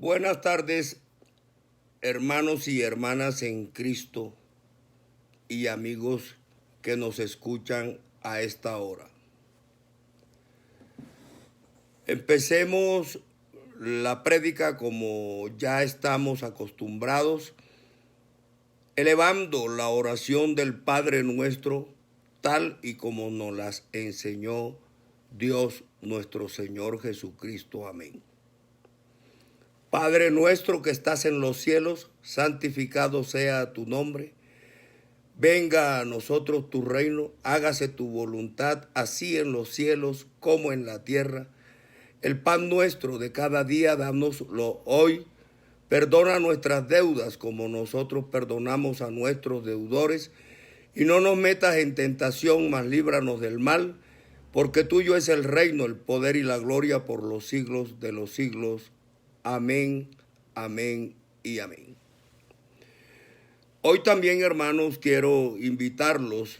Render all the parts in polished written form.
Buenas tardes, hermanos y hermanas en Cristo y amigos que nos escuchan a esta hora. Empecemos la prédica como ya estamos acostumbrados, elevando la oración del Padre Nuestro, tal y como nos las enseñó Dios nuestro Señor Jesucristo. Amén. Padre nuestro que estás en los cielos, santificado sea tu nombre. Venga a nosotros tu reino, hágase tu voluntad, así en los cielos como en la tierra. El pan nuestro de cada día, dánoslo hoy. Perdona nuestras deudas como nosotros perdonamos a nuestros deudores. Y no nos metas en tentación, mas líbranos del mal, porque tuyo es el reino, el poder y la gloria por los siglos de los siglos. Amén, amén y amén. Hoy también, hermanos, quiero invitarlos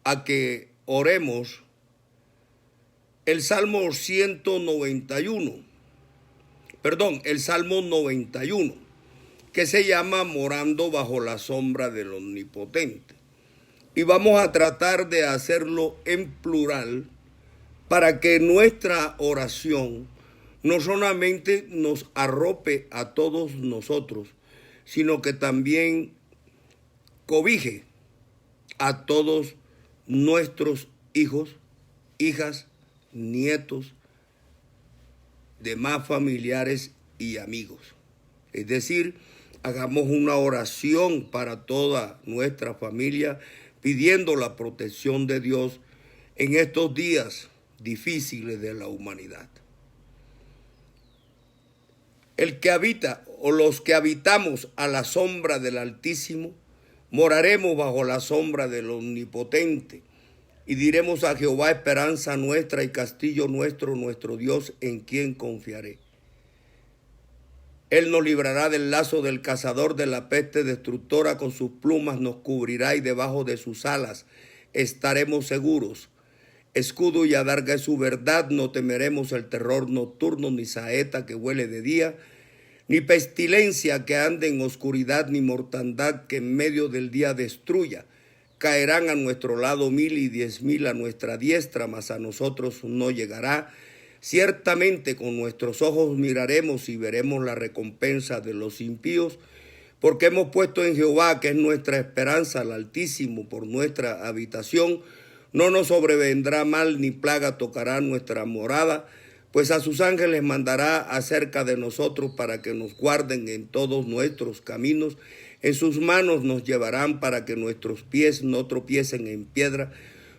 a que oremos el Salmo 91, que se llama Morando bajo la sombra del Omnipotente. Y vamos a tratar de hacerlo en plural para que nuestra oración no solamente nos arrope a todos nosotros, sino que también cobije a todos nuestros hijos, hijas, nietos, demás familiares y amigos. Es decir, hagamos una oración para toda nuestra familia, pidiendo la protección de Dios en estos días difíciles de la humanidad. El que habita o los que habitamos a la sombra del Altísimo, moraremos bajo la sombra del Omnipotente y diremos a Jehová, esperanza nuestra y castillo nuestro, nuestro Dios, en quien confiaré. Él nos librará del lazo del cazador, de la peste destructora, con sus plumas nos cubrirá y debajo de sus alas estaremos seguros. Escudo y adarga es su verdad, no temeremos el terror nocturno, ni saeta que huele de día, ni pestilencia que ande en oscuridad, ni mortandad que en medio del día destruya. Caerán a nuestro lado 1000 y 10,000 a nuestra diestra, mas a nosotros no llegará. Ciertamente con nuestros ojos miraremos y veremos la recompensa de los impíos, porque hemos puesto en Jehová, que es nuestra esperanza, al Altísimo, por nuestra habitación. No nos sobrevendrá mal, ni plaga tocará nuestra morada, pues a sus ángeles mandará acerca de nosotros para que nos guarden en todos nuestros caminos. En sus manos nos llevarán para que nuestros pies no tropiecen en piedra.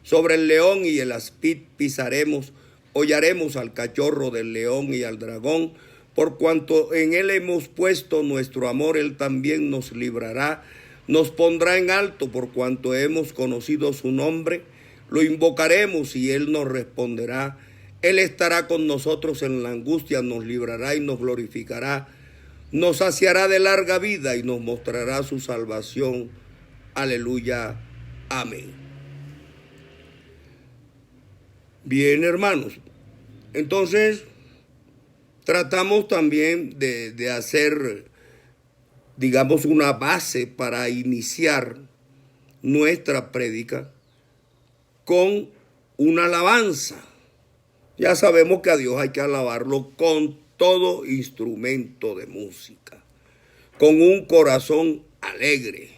Sobre el león y el aspid pisaremos, hollaremos al cachorro del león y al dragón. Por cuanto en él hemos puesto nuestro amor, él también nos librará. Nos pondrá en alto por cuanto hemos conocido su nombre. Lo invocaremos y él nos responderá. Él estará con nosotros en la angustia, nos librará y nos glorificará. Nos saciará de larga vida y nos mostrará su salvación. Aleluya. Amén. Bien, hermanos. Entonces, tratamos también de hacer, digamos, una base para iniciar nuestra prédica con una alabanza. Ya sabemos que a Dios hay que alabarlo con todo instrumento de música, con un corazón alegre,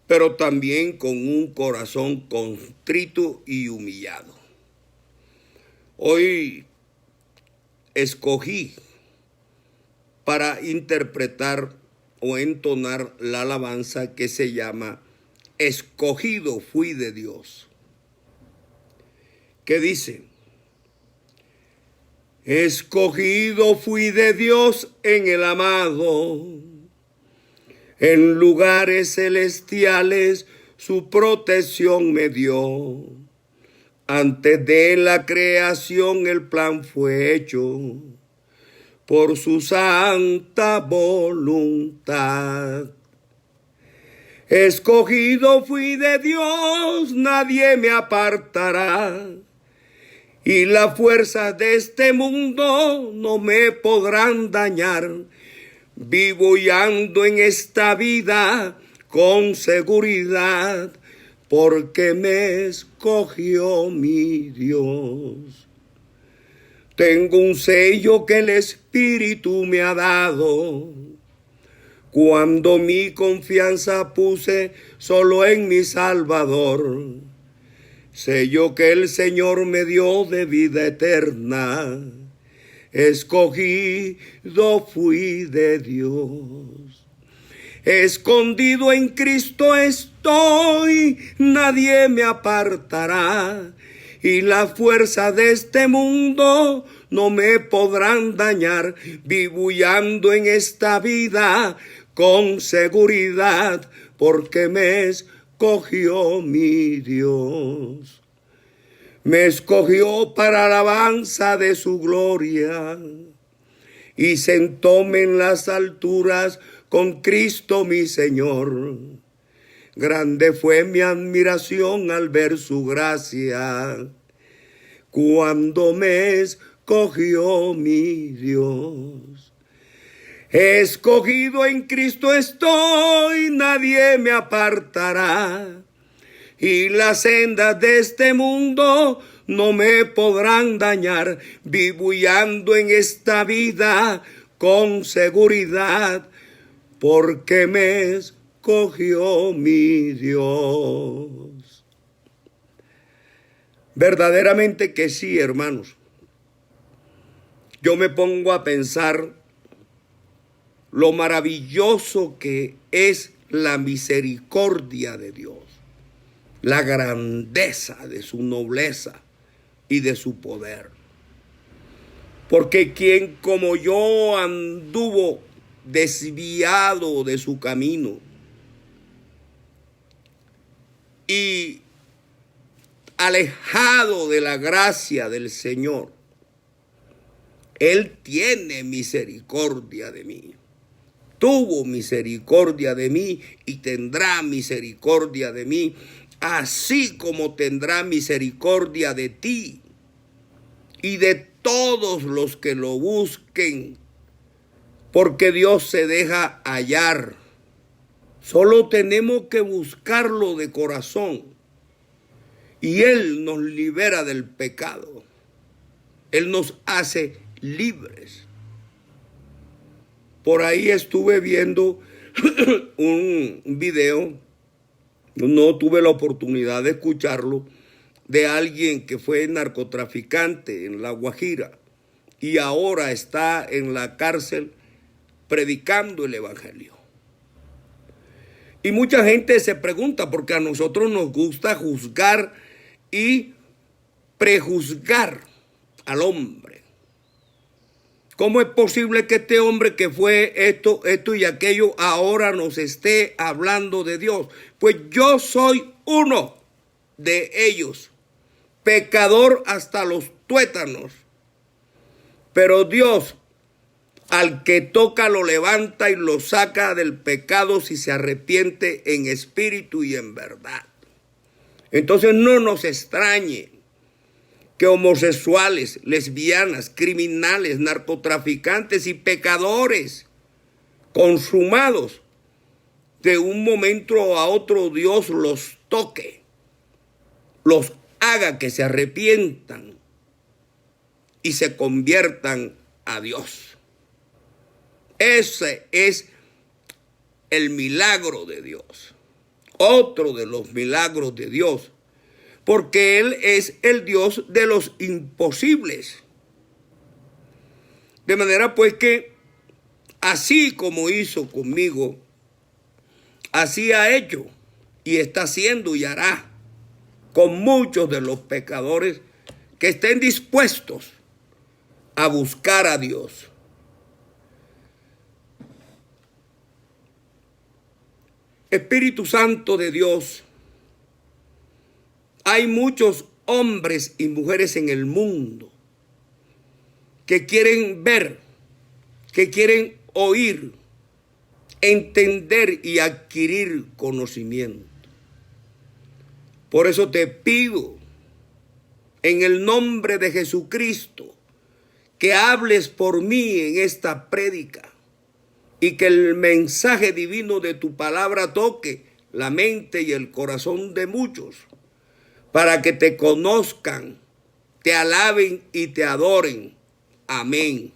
pero también con un corazón contrito y humillado. Hoy escogí para interpretar o entonar la alabanza que se llama Escogido fui de Dios, que dice: escogido fui de Dios en el amado, en lugares celestiales su protección me dio. Antes de la creación el plan fue hecho por su santa voluntad. Escogido fui de Dios, nadie me apartará. y las fuerzas de este mundo no me podrán dañar. Vivo y ando en esta vida con seguridad, porque me escogió mi Dios. Tengo un sello que el Espíritu me ha dado, cuando mi confianza puse solo en mi Salvador. Sello que el Señor me dio de vida eterna, escogido fui de Dios. Escondido en Cristo estoy, nadie me apartará, y las fuerzas de este mundo no me podrán dañar. Vivo y ando en esta vida con seguridad, porque me escogió mi Dios. Me escogió para alabanza de su gloria, y sentóme en las alturas con Cristo mi Señor. Grande fue mi admiración al ver su gracia, cuando me escogió mi Dios. Escogido en Cristo estoy, nadie me apartará, y las sendas de este mundo no me podrán dañar. Vivo y ando en esta vida con seguridad, porque me escogió mi Dios. Verdaderamente que sí, hermanos. Yo me pongo a pensar lo maravilloso que es la misericordia de Dios, la grandeza de su nobleza y de su poder. Porque quien como yo anduvo desviado de su camino y alejado de la gracia del Señor, Él tiene misericordia de mí. Tuvo misericordia de mí y tendrá misericordia de mí, así como tendrá misericordia de ti y de todos los que lo busquen, porque Dios se deja hallar. Solo tenemos que buscarlo de corazón, y Él nos libera del pecado. Él nos hace libres. Por ahí estuve viendo un video, no tuve la oportunidad de escucharlo, de alguien que fue narcotraficante en La Guajira y ahora está en la cárcel predicando el evangelio. Y mucha gente se pregunta, porque a nosotros nos gusta juzgar y prejuzgar al hombre. ¿Cómo es posible que este hombre que fue esto y aquello ahora nos esté hablando de Dios? Pues yo soy uno de ellos, pecador hasta los tuétanos. Pero Dios, al que toca, lo levanta y lo saca del pecado si se arrepiente en espíritu y en verdad. Entonces no nos extrañe que homosexuales, lesbianas, criminales, narcotraficantes y pecadores consumados, de un momento a otro Dios los toque, los haga que se arrepientan y se conviertan a Dios. Ese es el milagro de Dios, otro de los milagros de Dios, porque Él es el Dios de los imposibles. De manera pues que así como hizo conmigo, así ha hecho y está haciendo y hará con muchos de los pecadores que estén dispuestos a buscar a Dios. Espíritu Santo de Dios, hay muchos hombres y mujeres en el mundo que quieren ver, que quieren oír, entender y adquirir conocimiento. Por eso te pido en el nombre de Jesucristo, que hables por mí en esta prédica y que el mensaje divino de tu palabra toque la mente y el corazón de muchos para que te conozcan, te alaben y te adoren. Amén.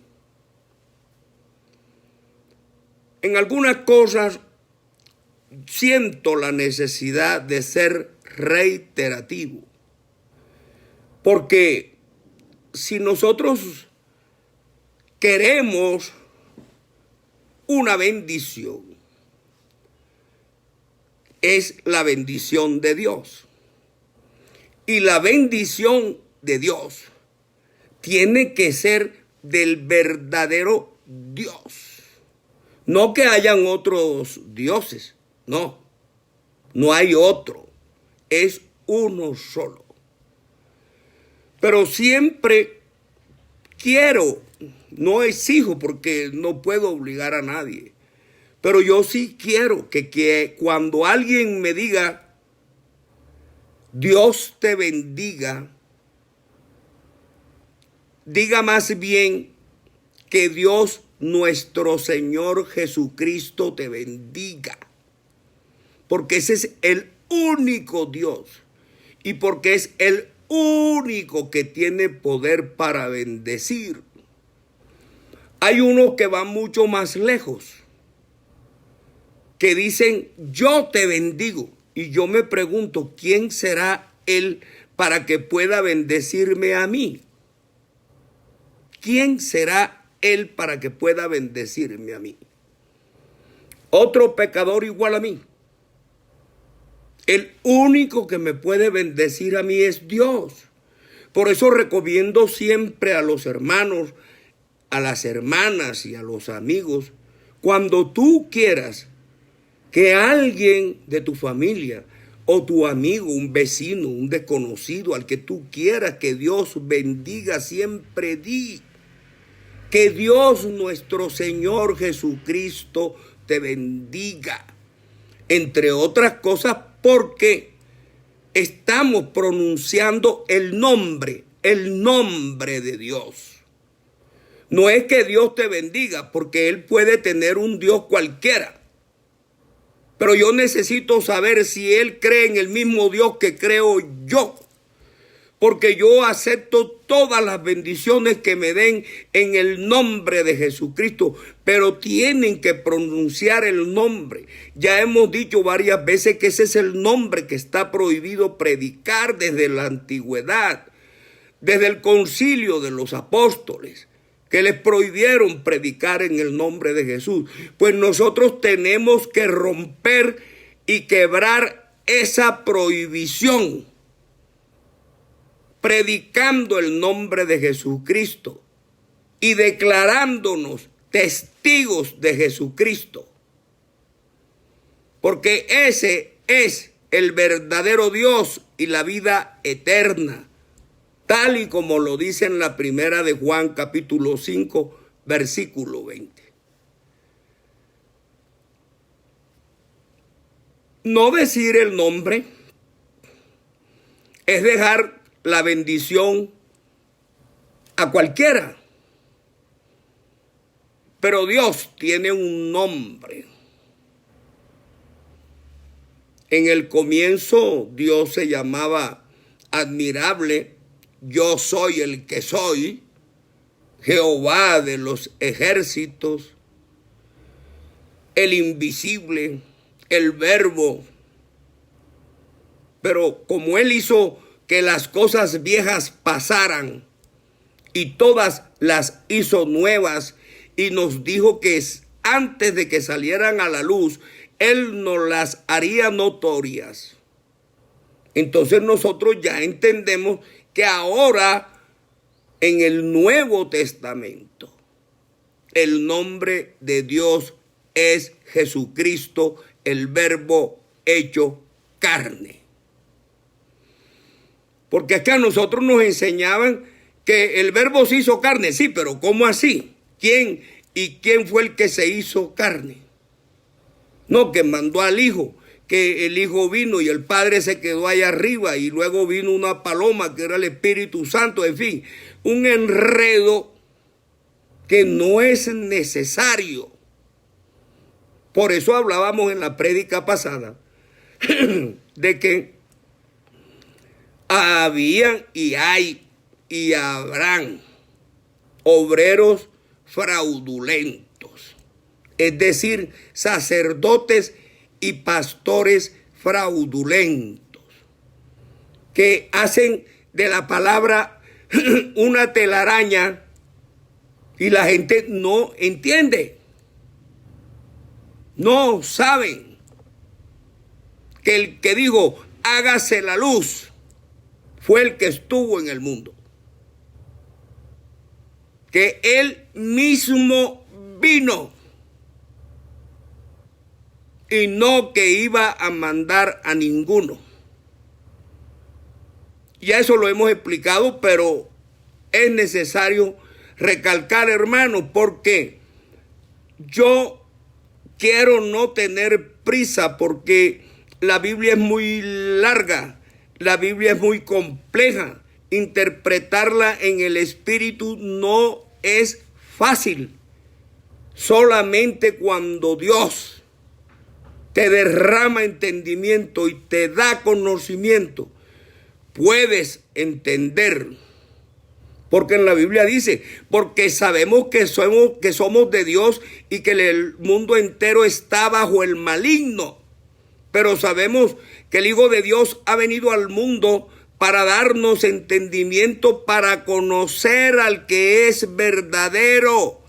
En algunas cosas siento la necesidad de ser reiterativo, porque si nosotros queremos una bendición, es la bendición de Dios. Y la bendición de Dios tiene que ser del verdadero Dios. No que hayan otros dioses, no hay otro, es uno solo. Pero siempre quiero, no exijo porque no puedo obligar a nadie, pero yo sí quiero que cuando alguien me diga, Dios te bendiga, diga más bien que Dios nuestro Señor Jesucristo te bendiga. Porque ese es el único Dios y porque es el único que tiene poder para bendecir. Hay unos que van mucho más lejos, que dicen, yo te bendigo. Y yo me pregunto, ¿quién será él para que pueda bendecirme a mí? ¿Quién será él para que pueda bendecirme a mí? Otro pecador igual a mí. El único que me puede bendecir a mí es Dios. Por eso recomiendo siempre a los hermanos, a las hermanas y a los amigos, cuando tú quieras que alguien de tu familia o tu amigo, un vecino, un desconocido, al que tú quieras que Dios bendiga, siempre di que Dios nuestro Señor Jesucristo te bendiga. Entre otras cosas porque estamos pronunciando el nombre de Dios. No es que Dios te bendiga, porque Él puede tener un Dios cualquiera. Pero yo necesito saber si Él cree en el mismo Dios que creo yo. Porque yo acepto todas las bendiciones que me den en el nombre de Jesucristo. Pero tienen que pronunciar el nombre. Ya hemos dicho varias veces que ese es el nombre que está prohibido predicar desde la antigüedad. Desde el concilio de los apóstoles, que les prohibieron predicar en el nombre de Jesús. Pues nosotros tenemos que romper y quebrar esa prohibición, predicando el nombre de Jesucristo y declarándonos testigos de Jesucristo. Porque ese es el verdadero Dios y la vida eterna, tal y como lo dice en la primera de Juan capítulo 5, versículo 20. No decir el nombre es dejar la bendición a cualquiera. Pero Dios tiene un nombre. En el comienzo Dios se llamaba admirable. Yo soy el que soy, Jehová de los ejércitos, el invisible, el verbo. Pero como Él hizo que las cosas viejas pasaran y todas las hizo nuevas y nos dijo que antes de que salieran a la luz, Él nos las haría notorias. Entonces nosotros ya entendemos que ahora en el Nuevo Testamento el nombre de Dios es Jesucristo, el Verbo hecho carne. Porque acá a nosotros nos enseñaban que el Verbo se hizo carne. Sí, pero ¿cómo así? ¿Quién fue el que se hizo carne? No, que mandó al Hijo, que el Hijo vino y el Padre se quedó allá arriba y luego vino una paloma que era el Espíritu Santo, en fin, un enredo que no es necesario. Por eso hablábamos en la prédica pasada de que habían y hay y habrán obreros fraudulentos, es decir, sacerdotes y pastores fraudulentos, que hacen de la palabra una telaraña y la gente no entiende, no saben que el que dijo hágase la luz fue el que estuvo en el mundo, que él mismo vino y no que iba a mandar a ninguno. Ya eso lo hemos explicado, pero es necesario recalcar, hermanos, porque yo quiero no tener prisa, porque la Biblia es muy larga, la Biblia es muy compleja. Interpretarla en el Espíritu no es fácil. Solamente cuando Dios te derrama entendimiento y te da conocimiento, puedes entender. Porque en la Biblia dice, porque sabemos que somos de Dios y que el mundo entero está bajo el maligno. Pero sabemos que el Hijo de Dios ha venido al mundo para darnos entendimiento, para conocer al que es verdadero.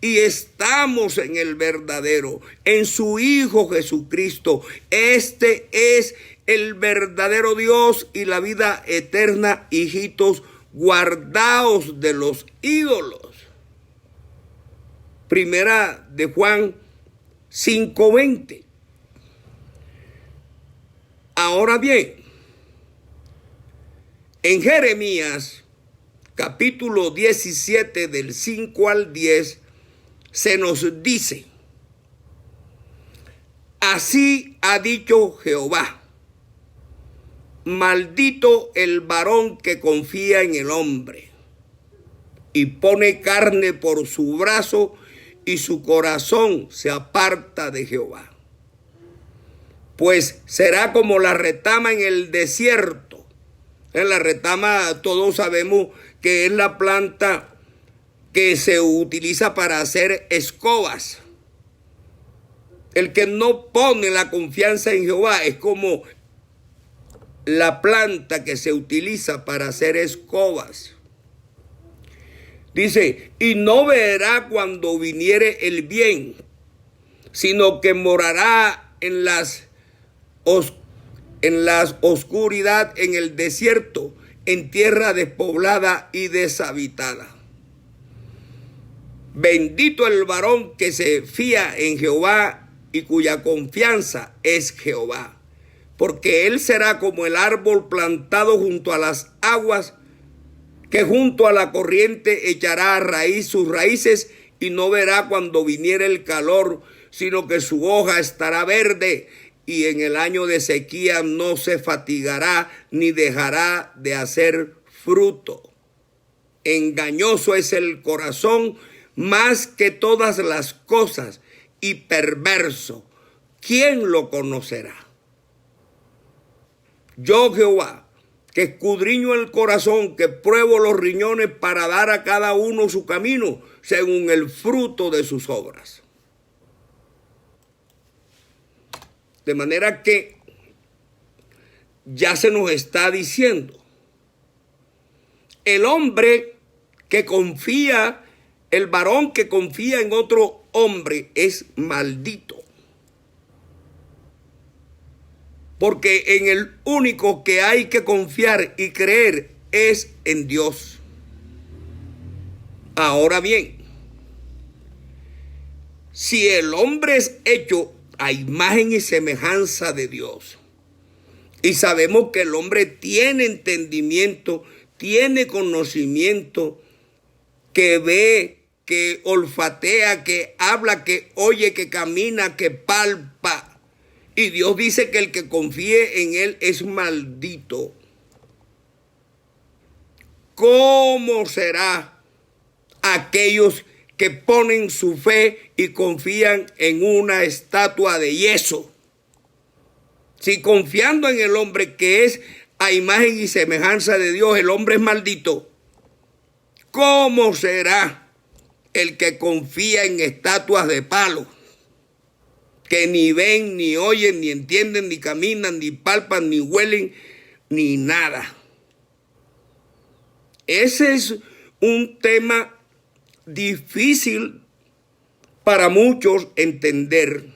Y estamos en el verdadero, en su Hijo Jesucristo. Este es el verdadero Dios y la vida eterna. Hijitos, guardaos de los ídolos. Primera de Juan 5:20. Ahora bien, en Jeremías capítulo 17 del 5 al 10 se nos dice: así ha dicho Jehová, maldito el varón que confía en el hombre y pone carne por su brazo y su corazón se aparta de Jehová. Pues será como la retama en el desierto. En la retama todos sabemos que es la planta que se utiliza para hacer escobas. El que no pone la confianza en Jehová es como la planta que se utiliza para hacer escobas. Dice, y no verá cuando viniere el bien, sino que morará en las oscuridad, en el desierto, en tierra despoblada y deshabitada. Bendito el varón que se fía en Jehová y cuya confianza es Jehová, porque él será como el árbol plantado junto a las aguas, que junto a la corriente echará a raíz sus raíces y no verá cuando viniere el calor, sino que su hoja estará verde y en el año de sequía no se fatigará ni dejará de hacer fruto. Engañoso es el corazón más que todas las cosas y perverso. ¿Quién lo conocerá? Yo, Jehová, que escudriño el corazón, que pruebo los riñones para dar a cada uno su camino según el fruto de sus obras. De manera que ya se nos está diciendo, el hombre que confía, el varón que confía en otro hombre es maldito. Porque en el único que hay que confiar y creer es en Dios. Ahora bien, si el hombre es hecho a imagen y semejanza de Dios, y sabemos que el hombre tiene entendimiento, tiene conocimiento, que ve, que olfatea, que habla, que oye, que camina, que palpa, Y Dios dice que el que confíe en Él es maldito. ¿Cómo será aquellos que ponen su fe y confían en una estatua de yeso? Si confiando en el hombre que es a imagen y semejanza de Dios, el hombre es maldito, ¿cómo será el que confía en estatuas de palo, que ni ven, ni oyen, ni entienden, ni caminan, ni palpan, ni huelen, ni nada? Ese es un tema difícil para muchos entender,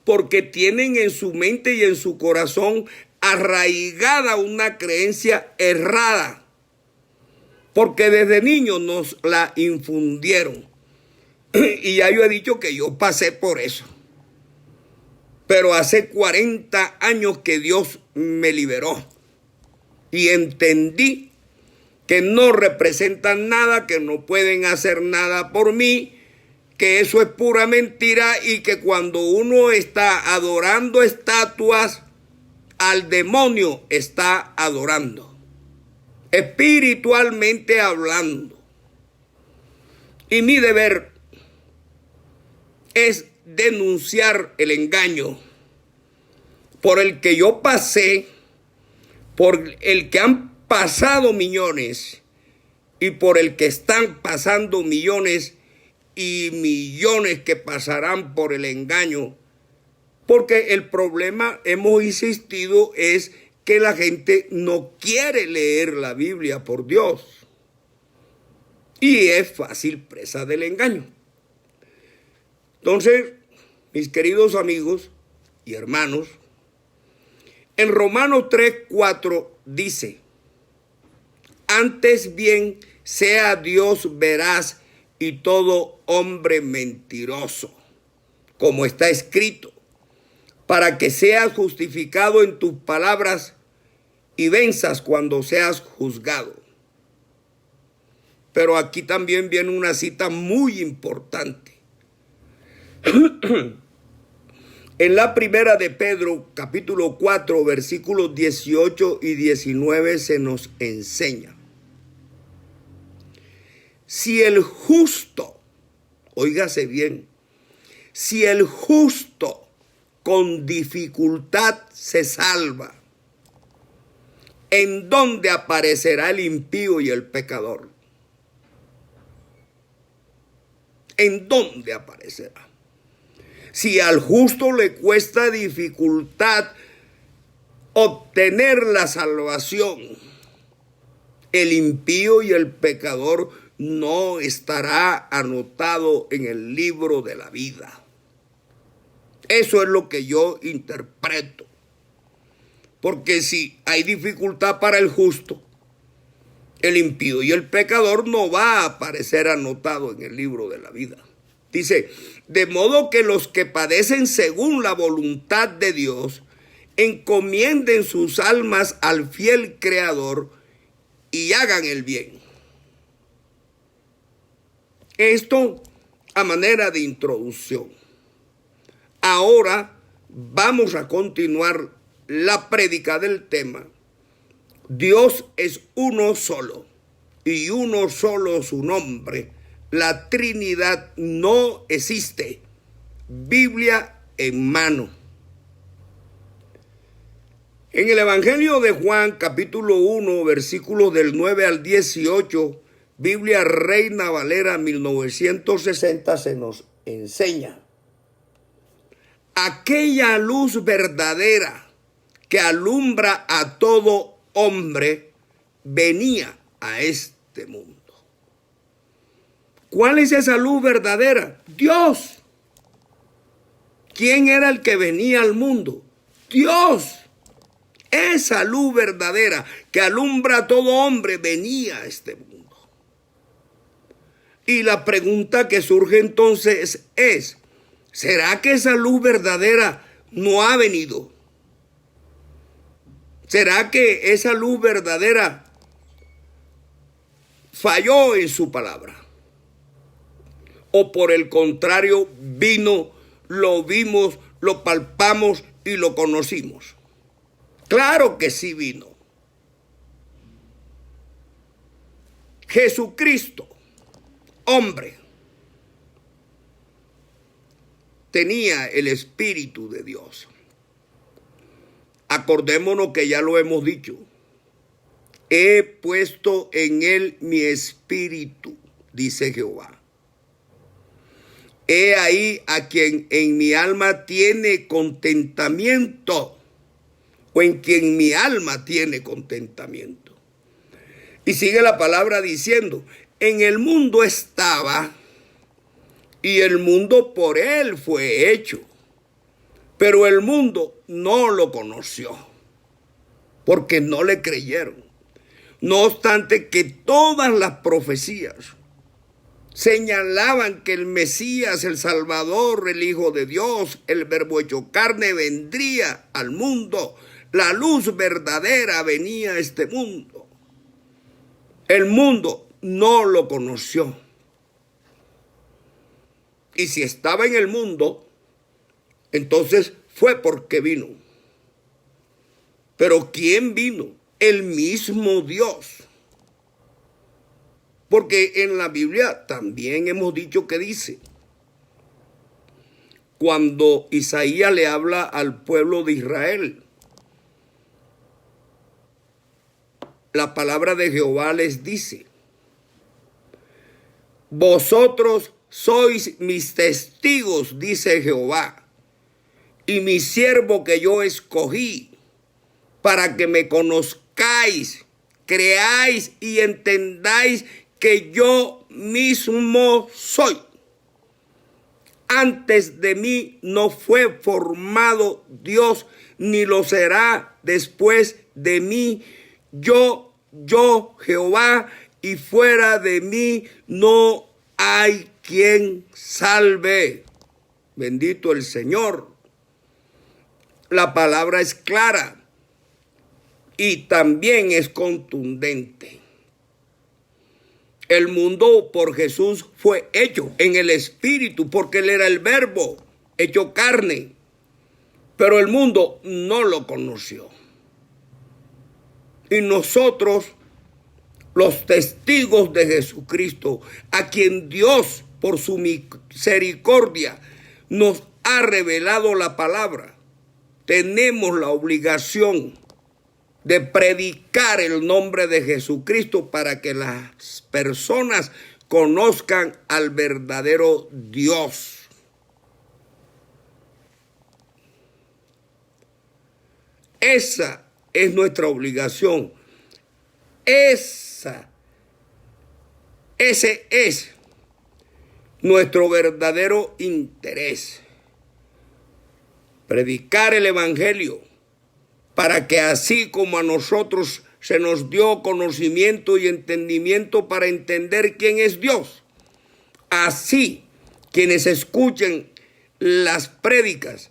porque tienen en su mente y en su corazón arraigada una creencia errada, porque desde niños nos la infundieron. Y ya yo he dicho que yo pasé por eso. Pero hace 40 años que Dios me liberó y entendí que no representan nada, que no pueden hacer nada por mí, que eso es pura mentira y que cuando uno está adorando estatuas, al demonio está adorando, espiritualmente hablando. Y mi deber es denunciar el engaño por el que yo pasé, por el que han pasado millones y por el que están pasando millones y millones que pasarán por el engaño. Porque el problema, hemos insistido, es que la gente no quiere leer la Biblia por Dios. Y es fácil presa del engaño. Entonces, mis queridos amigos y hermanos, en Romanos 3:4 dice: antes bien sea Dios veraz y todo hombre mentiroso, como está escrito, para que seas justificado en tus palabras y venzas cuando seas juzgado. Pero aquí también viene una cita muy importante. En la primera de Pedro, capítulo 4, versículos 18 y 19 se nos enseña: si el justo, óigase bien, si el justo con dificultad se salva, ¿en dónde aparecerá el impío y el pecador? ¿En dónde aparecerá? Si al justo le cuesta dificultad obtener la salvación, el impío y el pecador no estará anotado en el libro de la vida. Eso es lo que yo interpreto. Porque si hay dificultad para el justo, el impío y el pecador no va a aparecer anotado en el libro de la vida. Dice: de modo que los que padecen según la voluntad de Dios, encomienden sus almas al fiel Creador y hagan el bien. Esto a manera de introducción. Ahora vamos a continuar la prédica del tema. Dios es uno solo y uno solo su nombre. La Trinidad no existe. Biblia en mano. En el Evangelio de Juan, capítulo 1, versículos del 9 al 18, Biblia Reina Valera 1960, se nos enseña: aquella luz verdadera que alumbra a todo hombre venía a este mundo. ¿Cuál es esa luz verdadera? Dios. ¿Quién era el que venía al mundo? Dios. Esa luz verdadera que alumbra a todo hombre venía a este mundo. Y la pregunta que surge entonces es: ¿será que esa luz verdadera no ha venido? ¿Será que esa luz verdadera falló en su palabra? ¿O por el contrario vino, lo vimos, lo palpamos y lo conocimos. Claro que sí vino. Jesucristo, hombre, tenía el Espíritu de Dios. Acordémonos que ya lo hemos dicho. He puesto en él mi espíritu, dice Jehová. He ahí a quien en mi alma tiene contentamiento, o en quien mi alma tiene contentamiento. Y sigue la palabra diciendo, en el mundo estaba, y el mundo por él fue hecho, pero el mundo no lo conoció, porque no le creyeron. No obstante que todas las profecías señalaban que el Mesías, el Salvador, el Hijo de Dios, el Verbo hecho carne, vendría al mundo. La luz verdadera venía a este mundo. El mundo no lo conoció. Y si estaba en el mundo, entonces fue porque vino. Pero ¿quién vino? El mismo Dios. Porque en la Biblia también hemos dicho que dice, cuando Isaías le habla al pueblo de Israel, la palabra de Jehová les dice, vosotros sois mis testigos, dice Jehová, y mi siervo que yo escogí, para que me conozcáis, creáis y entendáis que yo mismo soy. Antes de mí no fue formado Dios, ni lo será después de mí. Yo, Jehová, y fuera de mí no hay quien salve. Bendito el Señor. La palabra es clara y también es contundente. El mundo por Jesús fue hecho en el Espíritu, porque Él era el Verbo hecho carne, pero el mundo no lo conoció. Y nosotros, los testigos de Jesucristo, a quien Dios por su misericordia nos ha revelado la palabra, tenemos la obligación de predicar el nombre de Jesucristo para que las personas conozcan al verdadero Dios. Esa es nuestra obligación. Ese es nuestro verdadero interés. Predicar el Evangelio, para que así como a nosotros se nos dio conocimiento y entendimiento para entender quién es Dios, así quienes escuchen las prédicas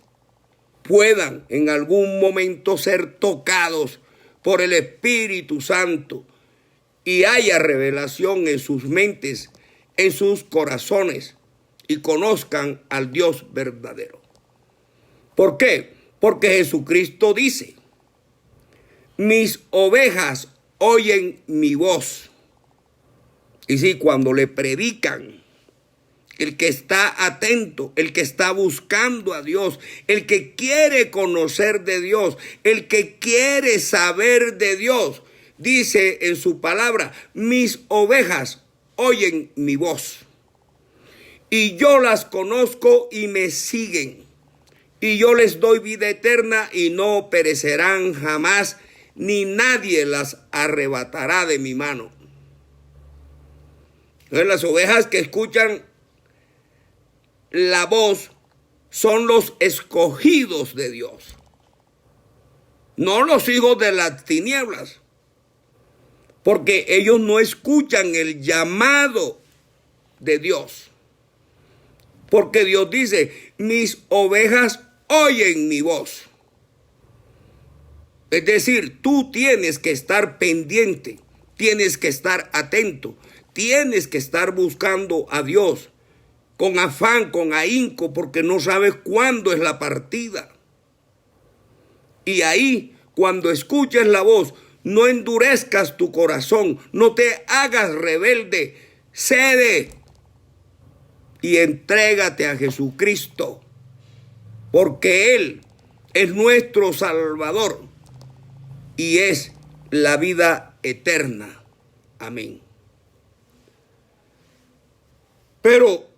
puedan en algún momento ser tocados por el Espíritu Santo y haya revelación en sus mentes, en sus corazones, y conozcan al Dios verdadero. ¿Por qué? Porque Jesucristo dice, mis ovejas oyen mi voz. Y sí, cuando le predican, el que está atento, el que está buscando a Dios, el que quiere conocer de Dios, el que quiere saber de Dios, dice en su palabra, mis ovejas oyen mi voz. Y yo las conozco y me siguen. Y yo les doy vida eterna y no perecerán jamás, ni nadie las arrebatará de mi mano. Entonces, las ovejas que escuchan la voz son los escogidos de Dios, no los hijos de las tinieblas, porque ellos no escuchan el llamado de Dios. Porque Dios dice, mis ovejas oyen mi voz. Es decir, tú tienes que estar pendiente, tienes que estar atento, tienes que estar buscando a Dios con afán, con ahínco, porque no sabes cuándo es la partida. Y ahí, cuando escuches la voz, no endurezcas tu corazón, no te hagas rebelde, cede y entrégate a Jesucristo, porque Él es nuestro Salvador y es la vida eterna. Amén. Pero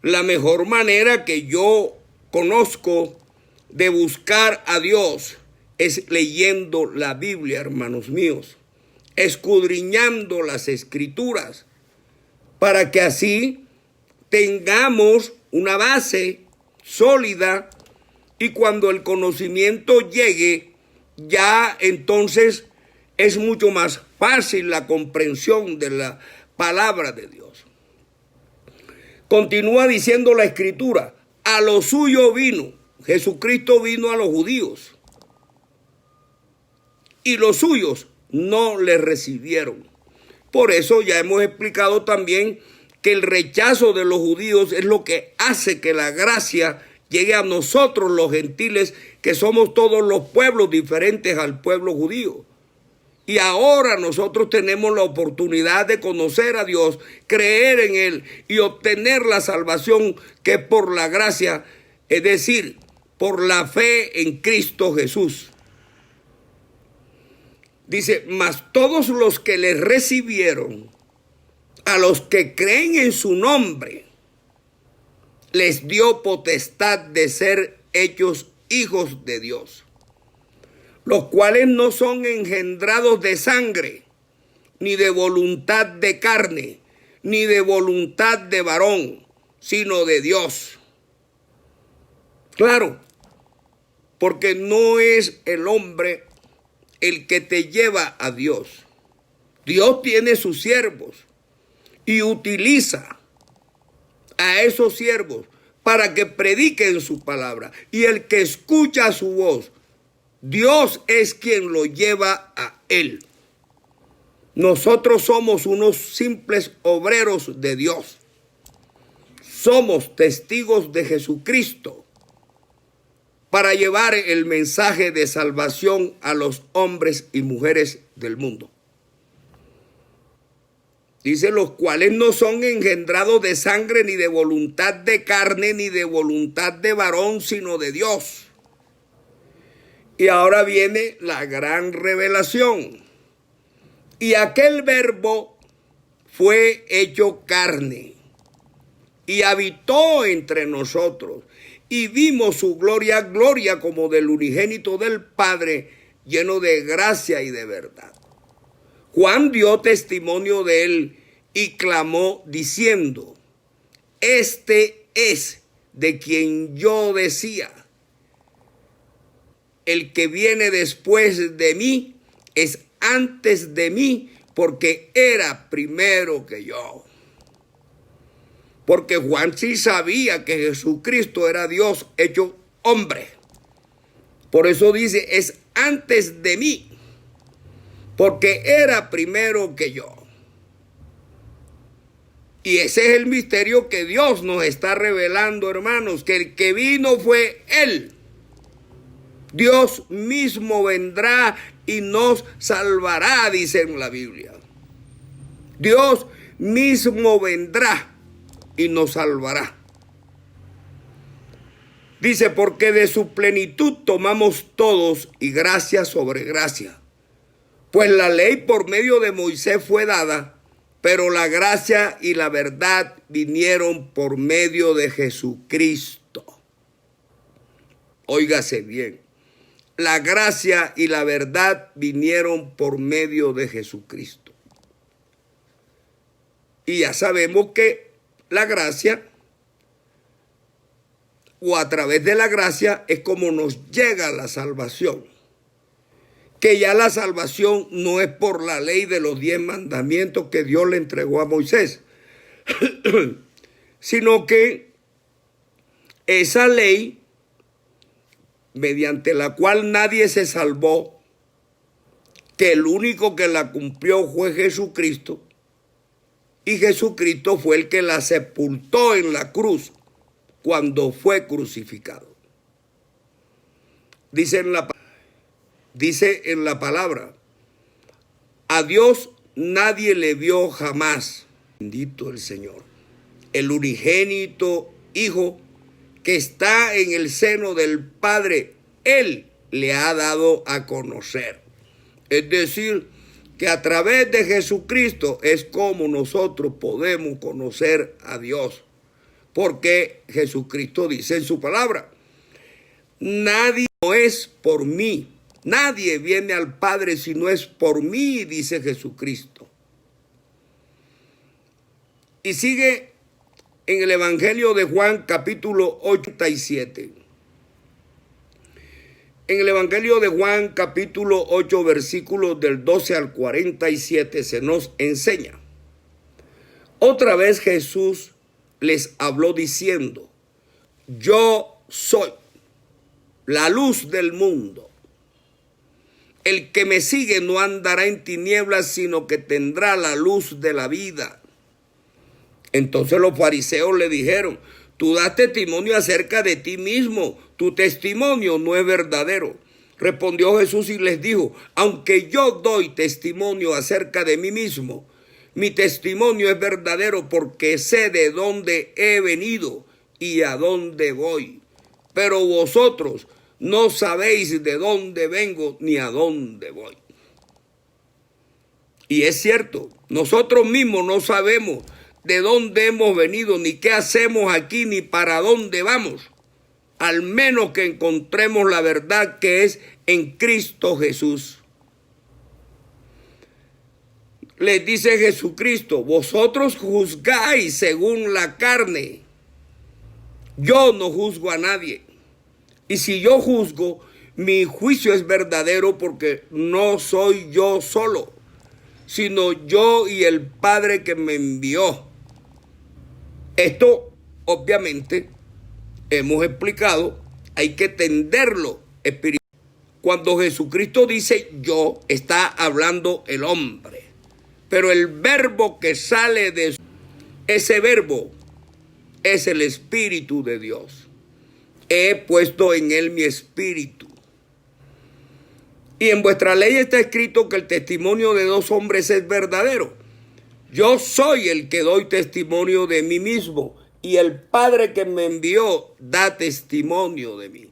la mejor manera que yo conozco de buscar a Dios es leyendo la Biblia, hermanos míos, escudriñando las Escrituras, para que así tengamos una base sólida y cuando el conocimiento llegue, ya entonces es mucho más fácil la comprensión de la palabra de Dios. Continúa diciendo la Escritura, a lo suyo vino. Jesucristo vino a los judíos y los suyos no le recibieron. Por eso ya hemos explicado también que el rechazo de los judíos es lo que hace que la gracia llegue a nosotros los gentiles, que somos todos los pueblos diferentes al pueblo judío. Y ahora nosotros tenemos la oportunidad de conocer a Dios, creer en Él y obtener la salvación que es por la gracia, es decir, por la fe en Cristo Jesús. Dice, mas todos los que le recibieron, a los que creen en su nombre, les dio potestad de ser hechos hijos de Dios, los cuales no son engendrados de sangre, ni de voluntad de carne, ni de voluntad de varón, sino de Dios. Claro, porque no es el hombre el que te lleva a Dios. Dios tiene sus siervos y utiliza a esos siervos para que prediquen su palabra. Y el que escucha su voz, Dios es quien lo lleva a él. Nosotros somos unos simples obreros de Dios. Somos testigos de Jesucristo para llevar el mensaje de salvación a los hombres y mujeres del mundo. Dice, los cuales no son engendrados de sangre, ni de voluntad de carne, ni de voluntad de varón, sino de Dios. Y ahora viene la gran revelación. Y aquel verbo fue hecho carne y habitó entre nosotros. Y vimos su gloria, gloria como del unigénito del Padre, lleno de gracia y de verdad. Juan dio testimonio de él y clamó diciendo, este es de quien yo decía, el que viene después de mí es antes de mí, porque era primero que yo. Porque Juan sí sabía que Jesucristo era Dios hecho hombre. Por eso dice, es antes de mí, porque era primero que yo. Y ese es el misterio que Dios nos está revelando, hermanos, que el que vino fue Él. Dios mismo vendrá y nos salvará, dice en la Biblia. Dios mismo vendrá y nos salvará. Dice, porque de su plenitud tomamos todos y gracia sobre gracia. Pues la ley por medio de Moisés fue dada, pero la gracia y la verdad vinieron por medio de Jesucristo. Óigase bien. La gracia y la verdad vinieron por medio de Jesucristo. Y ya sabemos que la gracia, o a través de la gracia, es como nos llega la salvación. Que ya la salvación no es por la ley de los 10 mandamientos que Dios le entregó a Moisés, sino que esa ley, mediante la cual nadie se salvó, que el único que la cumplió fue Jesucristo, y Jesucristo fue el que la sepultó en la cruz cuando fue crucificado. dice en la palabra, a Dios nadie le vio jamás. Bendito el Señor. El unigénito Hijo que está en el seno del Padre, Él le ha dado a conocer. Es decir, que a través de Jesucristo es como nosotros podemos conocer a Dios. Porque Jesucristo dice en su palabra, nadie no es por mí. Nadie viene al Padre si no es por mí, dice Jesucristo. Y sigue en el Evangelio de Juan, capítulo 87. En el Evangelio de Juan, capítulo 8, versículos del 12 al 47, se nos enseña. Otra vez Jesús les habló diciendo, yo soy la luz del mundo. El que me sigue no andará en tinieblas, sino que tendrá la luz de la vida. Entonces los fariseos le dijeron, tú das testimonio acerca de ti mismo, tu testimonio no es verdadero. Respondió Jesús y les dijo, aunque yo doy testimonio acerca de mí mismo, mi testimonio es verdadero porque sé de dónde he venido y a dónde voy. Pero vosotros no sabéis de dónde vengo ni a dónde voy. Y es cierto, nosotros mismos no sabemos de dónde hemos venido, ni qué hacemos aquí, ni para dónde vamos. Al menos que encontremos la verdad que es en Cristo Jesús. Les dice Jesucristo, vosotros juzgáis según la carne. Yo no juzgo a nadie. Y si yo juzgo, mi juicio es verdadero porque no soy yo solo, sino yo y el Padre que me envió. Esto, obviamente, hemos explicado, hay que entenderlo espiritualmente. Cuando Jesucristo dice yo, está hablando el hombre. Pero el verbo que sale de ese verbo es el Espíritu de Dios. He puesto en él mi espíritu. Y en vuestra ley está escrito que el testimonio de dos hombres es verdadero. Yo soy el que doy testimonio de mí mismo y el Padre que me envió da testimonio de mí.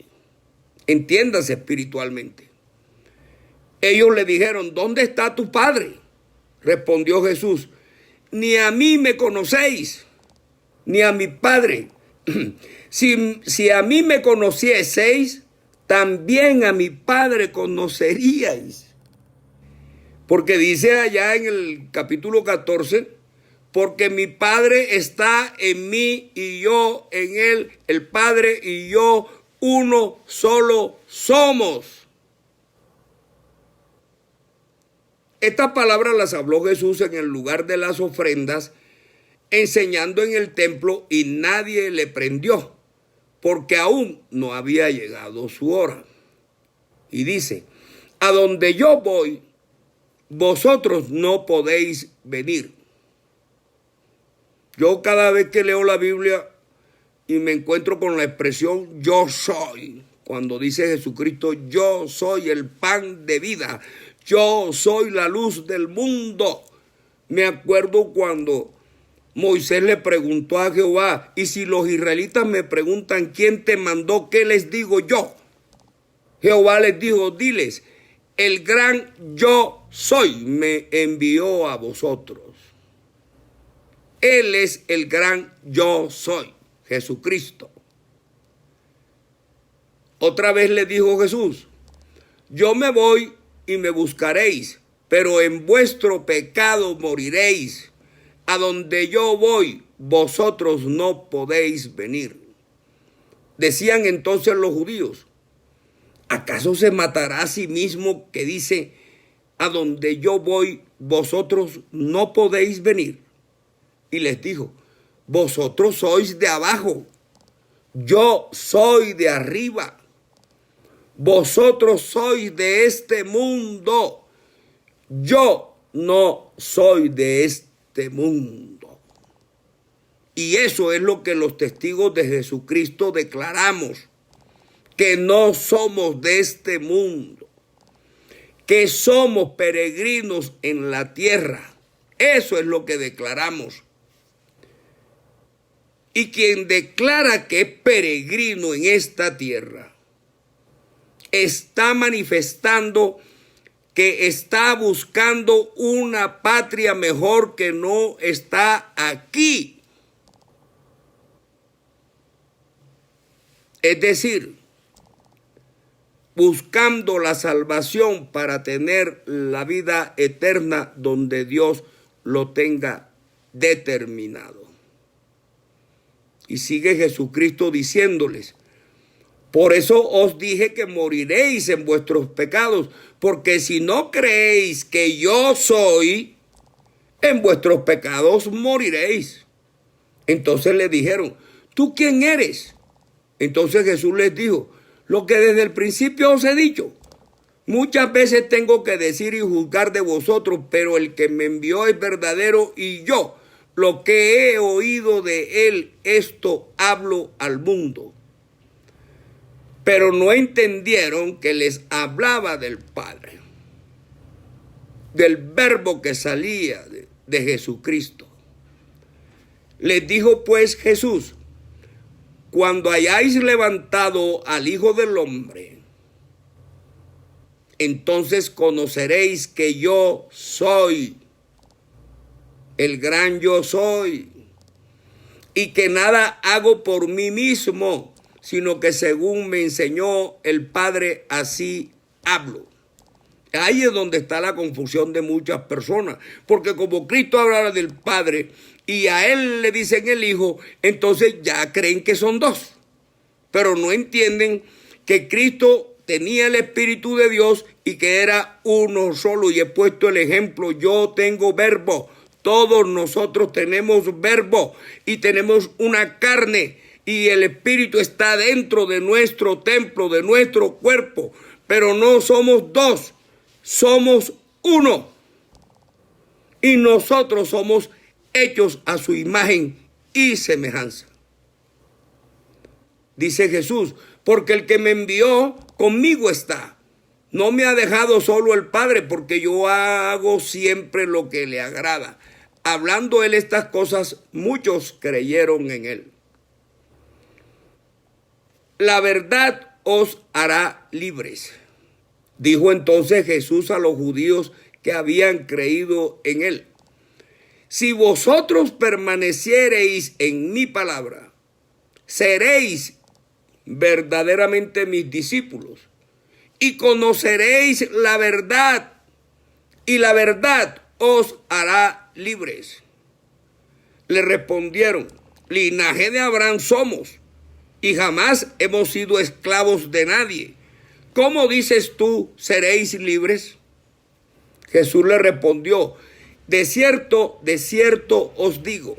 Entiéndase espiritualmente. Ellos le dijeron, ¿dónde está tu Padre? Respondió Jesús, ni a mí me conocéis, ni a mi Padre. Si a mí me conocieseis, también a mi Padre conoceríais. Porque dice allá en el capítulo 14, porque mi Padre está en mí y yo en él, el Padre y yo, uno solo somos. Estas palabras las habló Jesús en el lugar de las ofrendas, enseñando en el templo, y nadie le prendió, porque aún no había llegado su hora. Y dice, a donde yo voy, vosotros no podéis venir. Yo cada vez que leo la Biblia y me encuentro con la expresión yo soy, cuando dice Jesucristo, yo soy el pan de vida, yo soy la luz del mundo. Me acuerdo cuando Moisés le preguntó a Jehová, y si los israelitas me preguntan quién te mandó, ¿qué les digo yo? Jehová les dijo, diles, el gran yo soy me envió a vosotros. Él es el gran yo soy, Jesucristo. Otra vez le dijo Jesús, yo me voy y me buscaréis, pero en vuestro pecado moriréis. A donde yo voy, vosotros no podéis venir. Decían entonces los judíos, ¿acaso se matará a sí mismo que dice, a donde yo voy, vosotros no podéis venir? Y les dijo, vosotros sois de abajo, yo soy de arriba. Vosotros sois de este mundo, yo no soy de este mundo. Y eso es lo que los testigos de Jesucristo declaramos, que no somos de este mundo, que somos peregrinos en la tierra. Eso es lo que declaramos. Y quien declara que es peregrino en esta tierra, está manifestando que está buscando una patria mejor que no está aquí. Es decir, buscando la salvación para tener la vida eterna donde Dios lo tenga determinado. Y sigue Jesucristo diciéndoles: por eso os dije que moriréis en vuestros pecados, porque si no creéis que yo soy, en vuestros pecados moriréis. Entonces le dijeron: ¿tú quién eres? Entonces Jesús les dijo: lo que desde el principio os he dicho. Muchas veces tengo que decir y juzgar de vosotros, pero el que me envió es verdadero, y yo, lo que he oído de él, esto hablo al mundo. Pero no entendieron que les hablaba del Padre, del verbo que salía de Jesucristo. Les dijo pues Jesús: cuando hayáis levantado al Hijo del Hombre, entonces conoceréis que yo soy, el gran yo soy, y que nada hago por mí mismo, sino que según me enseñó el Padre, así hablo. Ahí es donde está la confusión de muchas personas, porque como Cristo habla del Padre y a él le dicen el Hijo, entonces ya creen que son dos, pero no entienden que Cristo tenía el Espíritu de Dios y que era uno solo. Y he puesto el ejemplo: yo tengo verbo, todos nosotros tenemos verbo y tenemos una carne, y el Espíritu está dentro de nuestro templo, de nuestro cuerpo, pero no somos dos, somos uno. Y nosotros somos hechos a su imagen y semejanza. Dice Jesús: porque el que me envió conmigo está. No me ha dejado solo el Padre, porque yo hago siempre lo que le agrada. Hablando él estas cosas, muchos creyeron en él. La verdad os hará libres, dijo entonces Jesús a los judíos que habían creído en él. Si vosotros permaneciereis en mi palabra, seréis verdaderamente mis discípulos, y conoceréis la verdad, y la verdad os hará libres. Le respondieron: linaje de Abraham somos, y jamás hemos sido esclavos de nadie. ¿Cómo dices tú, seréis libres? Jesús le respondió: de cierto os digo,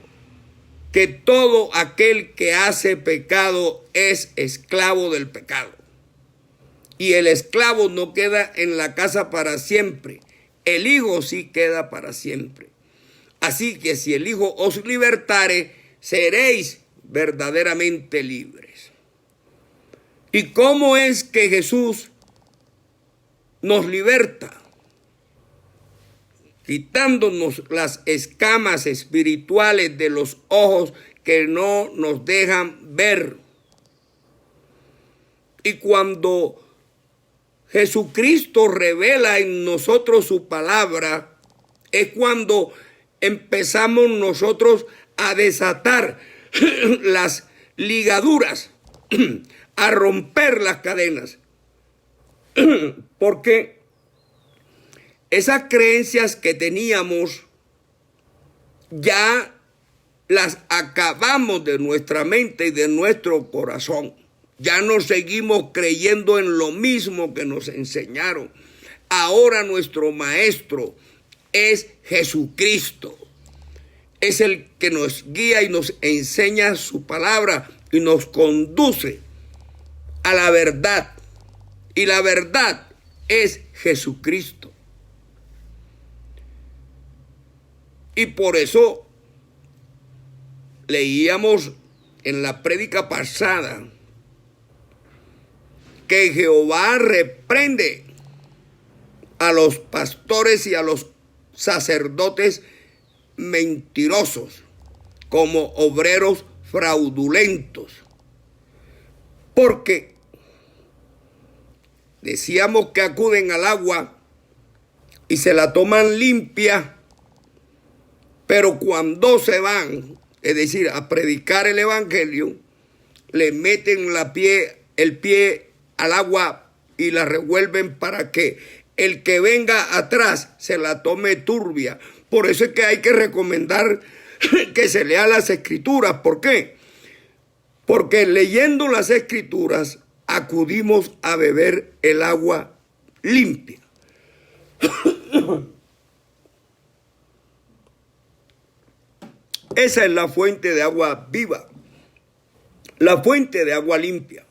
que todo aquel que hace pecado es esclavo del pecado. Y el esclavo no queda en la casa para siempre, el Hijo sí queda para siempre. Así que si el Hijo os libertare, seréis verdaderamente libres. ¿Y cómo es que Jesús nos liberta? Quitándonos las escamas espirituales de los ojos que no nos dejan ver. Y cuando Jesucristo revela en nosotros su palabra, es cuando empezamos nosotros a desatar las ligaduras, a romper las cadenas. Porque esas creencias que teníamos ya las acabamos de nuestra mente y de nuestro corazón. Ya no seguimos creyendo en lo mismo que nos enseñaron. Ahora nuestro maestro es Jesucristo. Es el que nos guía y nos enseña su palabra y nos conduce a la verdad. Y la verdad es Jesucristo. Y por eso leíamos en la prédica pasada que Jehová reprende a los pastores y a los sacerdotes mentirosos como obreros fraudulentos. Porque decíamos que acuden al agua y se la toman limpia, pero cuando se van, es decir, a predicar el evangelio, le meten el pie al agua y la revuelven para que el que venga atrás se la tome turbia. Por eso es que hay que recomendar que se lea las escrituras. ¿Por qué? Porque leyendo las escrituras acudimos a beber el agua limpia. Esa es la fuente de agua viva, la fuente de agua limpia.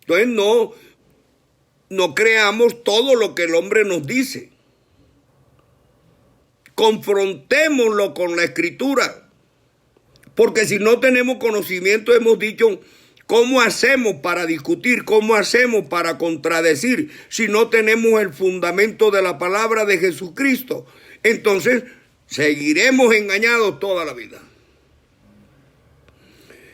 Entonces no creamos todo lo que el hombre nos dice. Confrontémoslo con la escritura. Porque si no tenemos conocimiento, hemos dicho, ¿cómo hacemos para discutir? ¿Cómo hacemos para contradecir si no tenemos el fundamento de la palabra de Jesucristo? Entonces, seguiremos engañados toda la vida.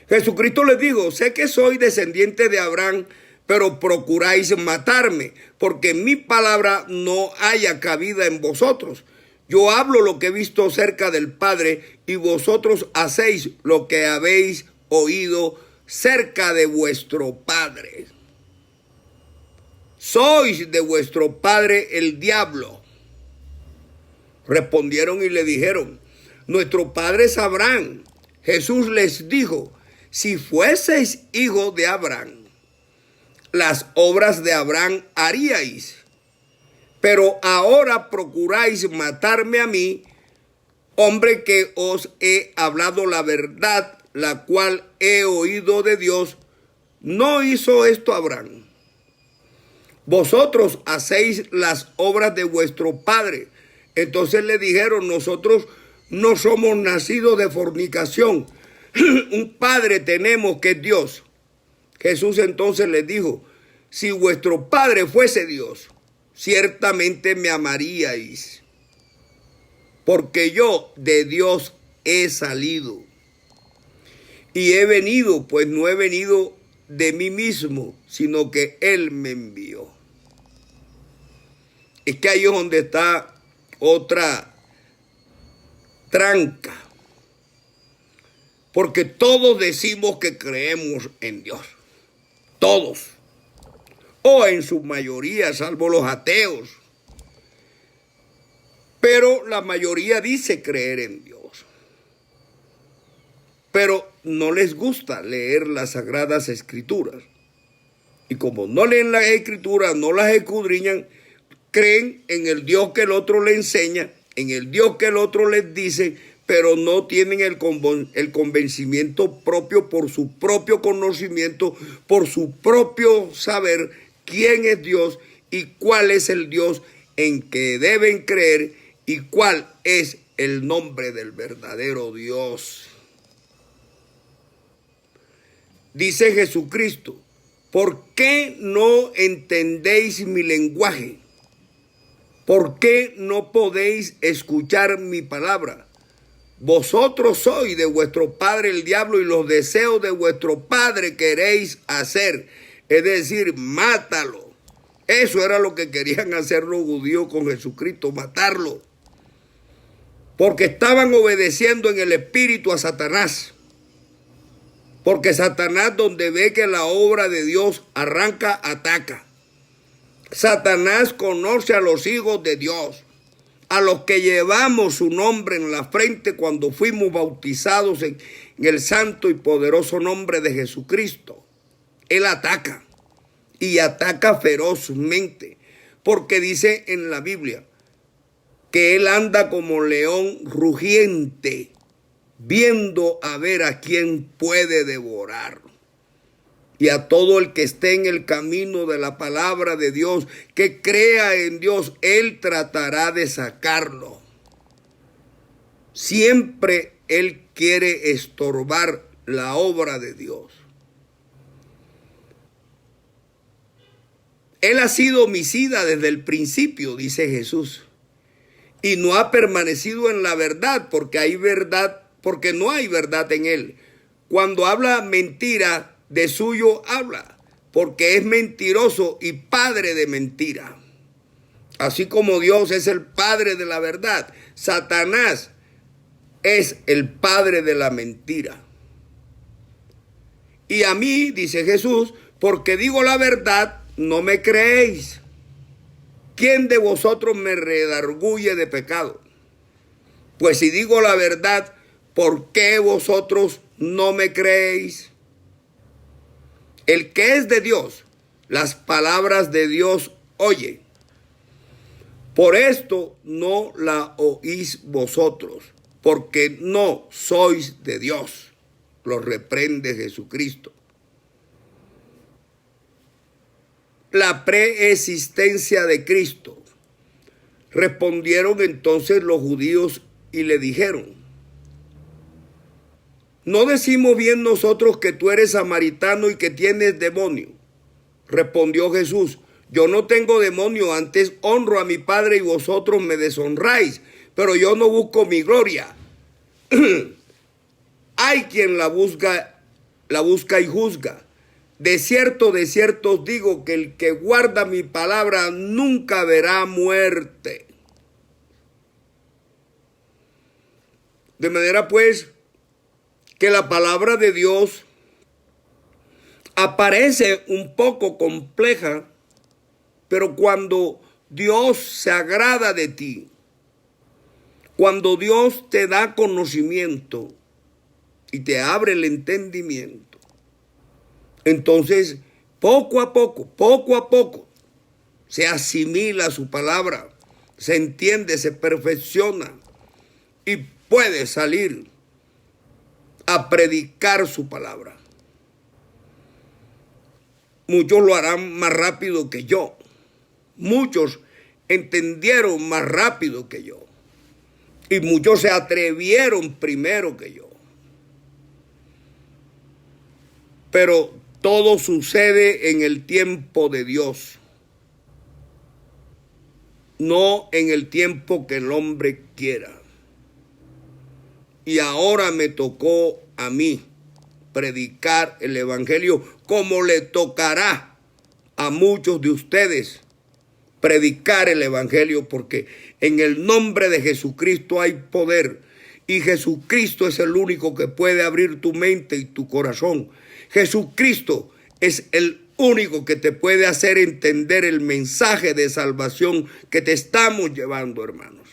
Jesucristo les dijo, sé que soy descendiente de Abraham, pero procuráis matarme, porque mi palabra no haya cabida en vosotros. Yo hablo lo que he visto cerca del Padre, y vosotros hacéis lo que habéis oído cerca de vuestro padre. Sois de vuestro padre el diablo. Respondieron y le dijeron, nuestro padre es Abraham. Jesús les dijo, si fueseis hijos de Abraham, las obras de Abraham haríais. Pero ahora procuráis matarme a mí, hombre que os he hablado la verdad, la cual he oído de Dios. No hizo esto Abraham. Vosotros hacéis las obras de vuestro padre. Entonces le dijeron, nosotros no somos nacidos de fornicación. Un padre tenemos que es Dios. Jesús entonces les dijo, si vuestro padre fuese Dios, ciertamente me amaríais, porque yo de Dios he salido y he venido, pues no he venido de mí mismo, sino que Él me envió. Es que ahí es donde está otra tranca, porque todos decimos que creemos en Dios, todos, o en su mayoría, salvo los ateos, pero la mayoría dice creer en Dios, pero no les gusta leer las Sagradas Escrituras, y como no leen las Escrituras, no las escudriñan, creen en el Dios que el otro le enseña, en el Dios que el otro les dice, pero no tienen el convencimiento propio por su propio conocimiento, por su propio saber quién es Dios y cuál es el Dios en que deben creer y cuál es el nombre del verdadero Dios. Dice Jesucristo, ¿por qué no entendéis mi lenguaje? ¿Por qué no podéis escuchar mi palabra? Vosotros sois de vuestro padre el diablo y los deseos de vuestro padre queréis hacer. Es decir, mátalo. Eso era lo que querían hacer los judíos con Jesucristo, matarlo. Porque estaban obedeciendo en el espíritu a Satanás. Porque Satanás, donde ve que la obra de Dios arranca, ataca. Satanás conoce a los hijos de Dios, a los que llevamos su nombre en la frente cuando fuimos bautizados en el santo y poderoso nombre de Jesucristo. Él ataca y ataca ferozmente, porque dice en la Biblia que él anda como león rugiente, viendo a ver a quién puede devorar. Y a todo el que esté en el camino de la palabra de Dios, que crea en Dios, Él tratará de sacarlo. Siempre Él quiere estorbar la obra de Dios. Él ha sido homicida desde el principio, dice Jesús, y no ha permanecido en la verdad, porque no hay verdad en él. Cuando habla mentira, de suyo habla, porque es mentiroso y padre de mentira. Así como Dios es el padre de la verdad, Satanás es el padre de la mentira. Y a mí, dice Jesús, porque digo la verdad, no me creéis. ¿Quién de vosotros me redarguye de pecado? Pues si digo la verdad, ¿por qué vosotros no me creéis? El que es de Dios, las palabras de Dios oye. Por esto no la oís vosotros, porque no sois de Dios. Lo reprende Jesucristo. La preexistencia de Cristo. Respondieron entonces los judíos y le dijeron: ¿no decimos bien nosotros que tú eres samaritano y que tienes demonio? Respondió Jesús: yo no tengo demonio, antes honro a mi Padre y vosotros me deshonráis, pero yo no busco mi gloria. Hay quien la busca y juzga. De cierto os digo que el que guarda mi palabra nunca verá muerte. De manera pues que la palabra de Dios aparece un poco compleja, pero cuando Dios se agrada de ti, cuando Dios te da conocimiento y te abre el entendimiento, entonces poco a poco, se asimila su palabra, se entiende, se perfecciona y puede salir a predicar su palabra. Muchos lo harán más rápido que yo. Muchos entendieron más rápido que yo. Y muchos se atrevieron primero que yo. Pero todo sucede en el tiempo de Dios, no en el tiempo que el hombre quiera. Y ahora me tocó a mí predicar el evangelio, como le tocará a muchos de ustedes predicar el evangelio, porque en el nombre de Jesucristo hay poder y Jesucristo es el único que puede abrir tu mente y tu corazón. Jesucristo es el único que te puede hacer entender el mensaje de salvación que te estamos llevando, hermanos.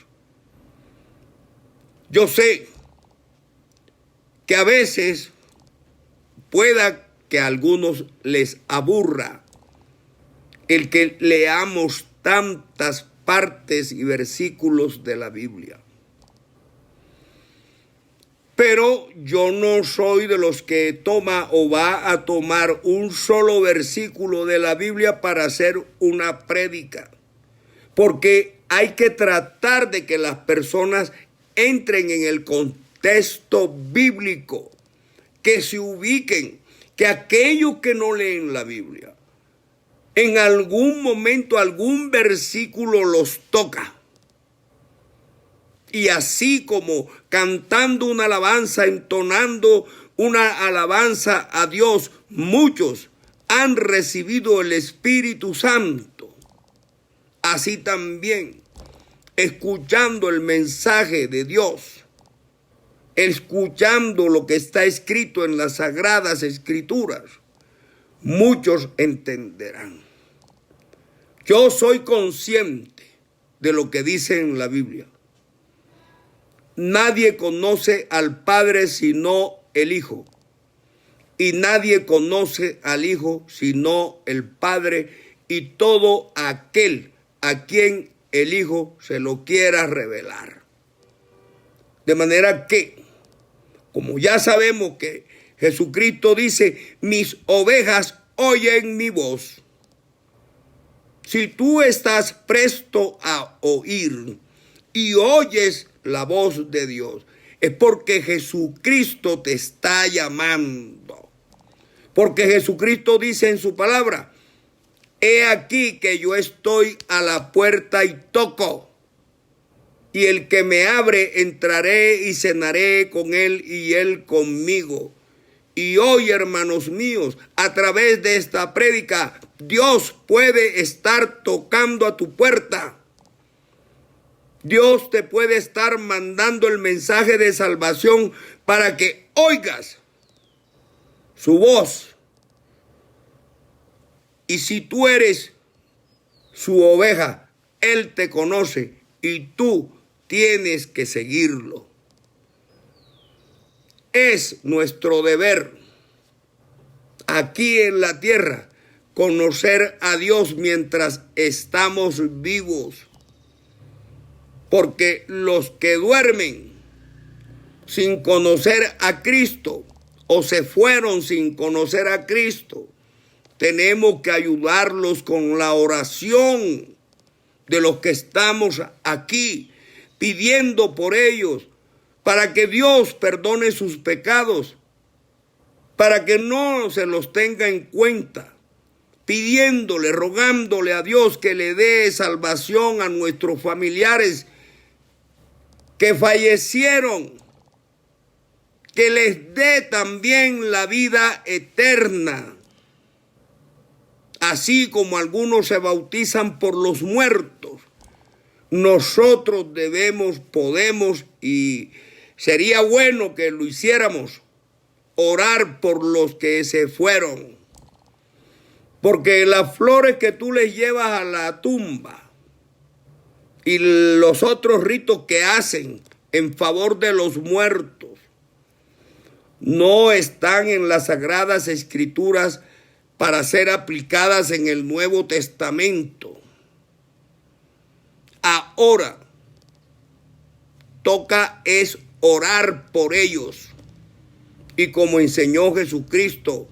Yo sé que a veces pueda que a algunos les aburra el que leamos tantas partes y versículos de la Biblia. Pero yo no soy de los que toma o va a tomar un solo versículo de la Biblia para hacer una prédica. Porque hay que tratar de que las personas entren en el contexto bíblico, que se ubiquen, que aquellos que no leen la Biblia, en algún momento algún versículo los toca. Y así como cantando una alabanza, entonando una alabanza a Dios, muchos han recibido el Espíritu Santo. Así también, escuchando el mensaje de Dios, escuchando lo que está escrito en las Sagradas Escrituras, muchos entenderán. Yo soy consciente de lo que dice en la Biblia. Nadie conoce al Padre sino el Hijo, y nadie conoce al Hijo sino el Padre, y todo aquel a quien el Hijo se lo quiera revelar. De manera que, como ya sabemos que Jesucristo dice: mis ovejas oyen mi voz. Si tú estás presto a oír y oyes la voz de Dios, es porque Jesucristo te está llamando. Porque Jesucristo dice en su palabra: He aquí que yo estoy a la puerta y toco. Y el que me abre, entraré y cenaré con él y él conmigo. Y hoy, hermanos míos, a través de esta prédica, Dios puede estar tocando a tu puerta. Dios te puede estar mandando el mensaje de salvación para que oigas su voz. Y si tú eres su oveja, Él te conoce y tú tienes que seguirlo. Es nuestro deber aquí en la tierra conocer a Dios mientras estamos vivos. Porque los que duermen sin conocer a Cristo o se fueron sin conocer a Cristo, tenemos que ayudarlos con la oración de los que estamos aquí, pidiendo por ellos, para que Dios perdone sus pecados, para que no se los tenga en cuenta, pidiéndole, rogándole a Dios que le dé salvación a nuestros familiares que fallecieron, que les dé también la vida eterna. Así como algunos se bautizan por los muertos, nosotros podemos y sería bueno que lo hiciéramos, orar por los que se fueron. Porque las flores que tú les llevas a la tumba y los otros ritos que hacen en favor de los muertos no están en las Sagradas Escrituras para ser aplicadas en el Nuevo Testamento. Ahora toca es orar por ellos. Y como enseñó Jesucristo,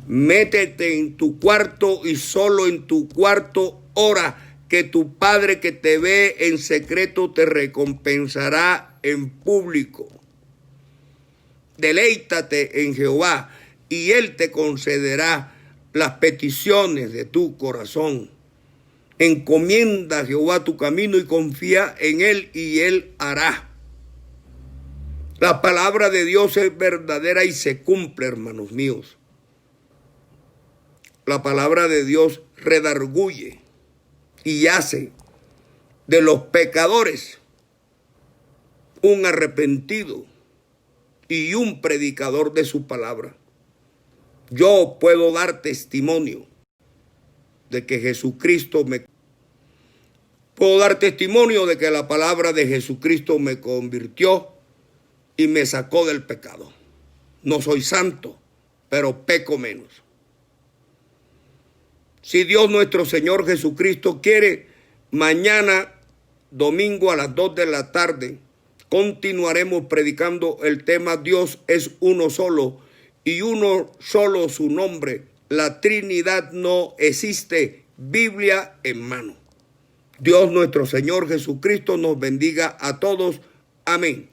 métete en tu cuarto y solo en tu cuarto ora, que tu Padre que te ve en secreto te recompensará en público. Deleítate en Jehová y Él te concederá las peticiones de tu corazón. Encomienda a Jehová tu camino y confía en Él y Él hará. La palabra de Dios es verdadera y se cumple, hermanos míos. La palabra de Dios redarguye y hace de los pecadores un arrepentido y un predicador de su palabra. Yo puedo dar testimonio de que puedo dar testimonio de que la palabra de Jesucristo me convirtió y me sacó del pecado. No soy santo, pero peco menos. Si Dios nuestro Señor Jesucristo quiere, mañana, domingo a las 2 de la tarde, continuaremos predicando el tema Dios es uno solo y uno solo su nombre. La Trinidad no existe, Biblia en mano. Dios nuestro Señor Jesucristo nos bendiga a todos. Amén.